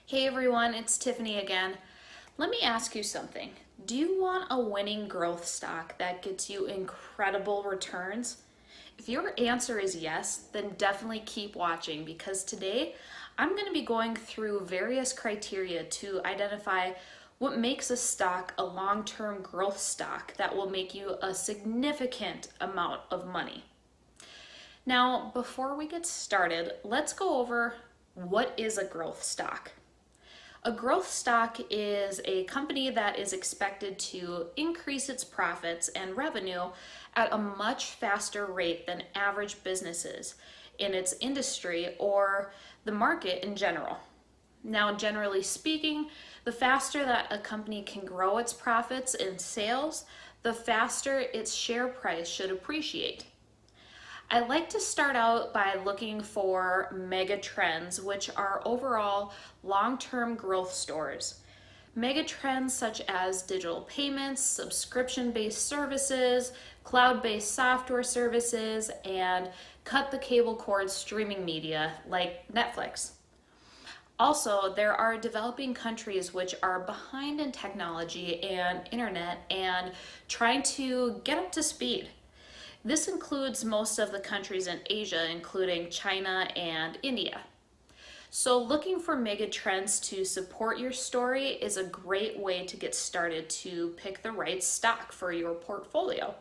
Hey everyone, it's Tiffany again. Let me ask you something. Do you want a winning growth stock that gets you incredible returns? If your answer is yes, then definitely keep watching because today I'm going to be going through various criteria to identify what makes a stock a long-term growth stock that will make you a significant amount of money. Now, before we get started, let's go over what is a growth stock. A growth stock is a company that is expected to increase its profits and revenue at a much faster rate than average businesses in its industry or the market in general. Now, generally speaking, the faster that a company can grow its profits and sales, the faster its share price should appreciate. I like to start out by looking for mega trends, which are overall long-term growth stores. Mega trends such as digital payments, subscription-based services, cloud-based software services, and cut the cable cord streaming media like Netflix. Also, there are developing countries which are behind in technology and internet and trying to get up to speed. This includes most of the countries in Asia, including China and India. So looking for mega trends to support your story is a great way to get started to pick the right stock for your portfolio.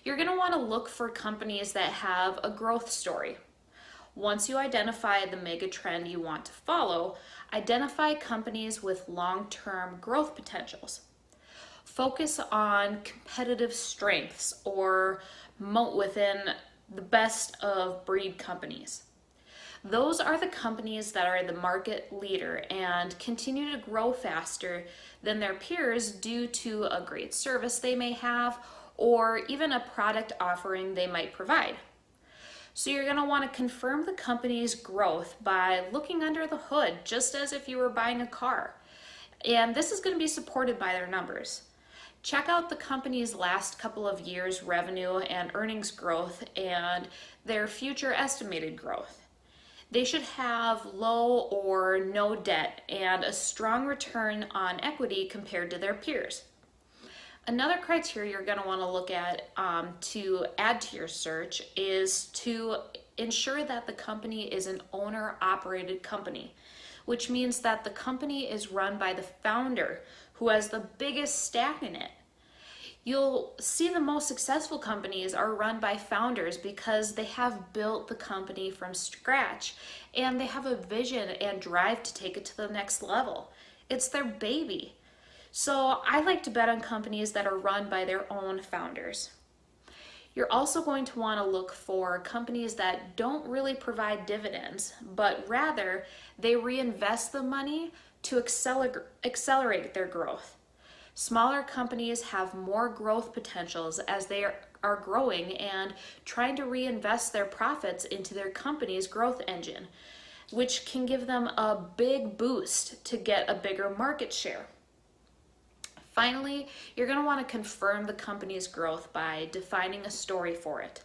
You're going to want to look for companies that have a growth story. Once you identify the mega trend you want to follow, identify companies with long-term growth potentials. Focus on competitive strengths or moat within the best of breed companies. Those are the companies that are the market leader and continue to grow faster than their peers due to a great service they may have or even a product offering they might provide. So you're going to want to confirm the company's growth by looking under the hood, just as if you were buying a car. And this is going to be supported by their numbers. Check out the company's last couple of years' revenue and earnings growth and their future estimated growth. They should have low or no debt and a strong return on equity compared to their peers. Another criteria you're going to want to look at to add to your search is to ensure that the company is an owner-operated company, which means that the company is run by the founder who has the biggest stake in it. You'll see the most successful companies are run by founders because they have built the company from scratch and they have a vision and drive to take it to the next level. It's their baby. So I like to bet on companies that are run by their own founders. You're also going to want to look for companies that don't really provide dividends, but rather they reinvest the money to accelerate their growth. Smaller companies have more growth potentials as they are growing and trying to reinvest their profits into their company's growth engine, which can give them a big boost to get a bigger market share. Finally, you're going to want to confirm the company's growth by defining a story for it.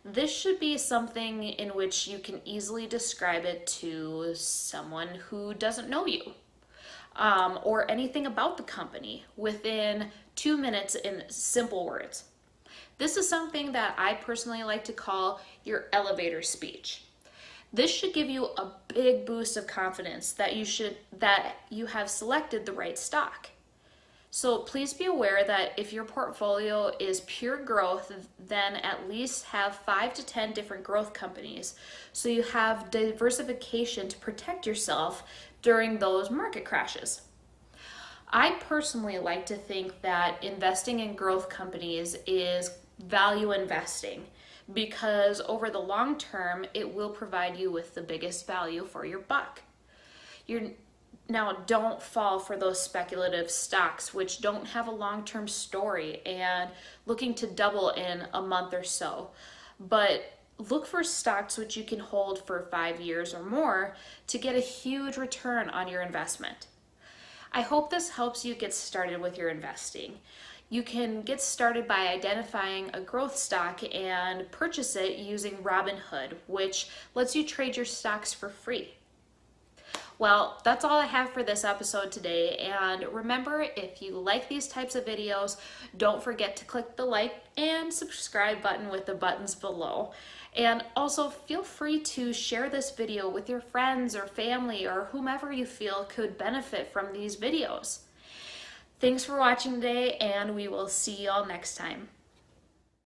This should be something in which you can easily describe it to someone who doesn't know you, or anything about the company within 2 minutes in simple words. This is something that I personally like to call your elevator speech. This should give you a big boost of confidence that you have selected the right stock. So please be aware that if your portfolio is pure growth, then at least have 5 to 10 different growth companies so you have diversification to protect yourself during those market crashes. I personally like to think that investing in growth companies is value investing because over the long term, it will provide you with the biggest value for your buck. Now, don't fall for those speculative stocks which don't have a long-term story and looking to double in a month or so. But look for stocks which you can hold for 5 years or more to get a huge return on your investment. I hope this helps you get started with your investing. You can get started by identifying a growth stock and purchase it using Robinhood, which lets you trade your stocks for free. Well, that's all I have for this episode today. And remember, if you like these types of videos, don't forget to click the like and subscribe button with the buttons below. And also feel free to share this video with your friends or family or whomever you feel could benefit from these videos. Thanks for watching today, and we will see y'all next time.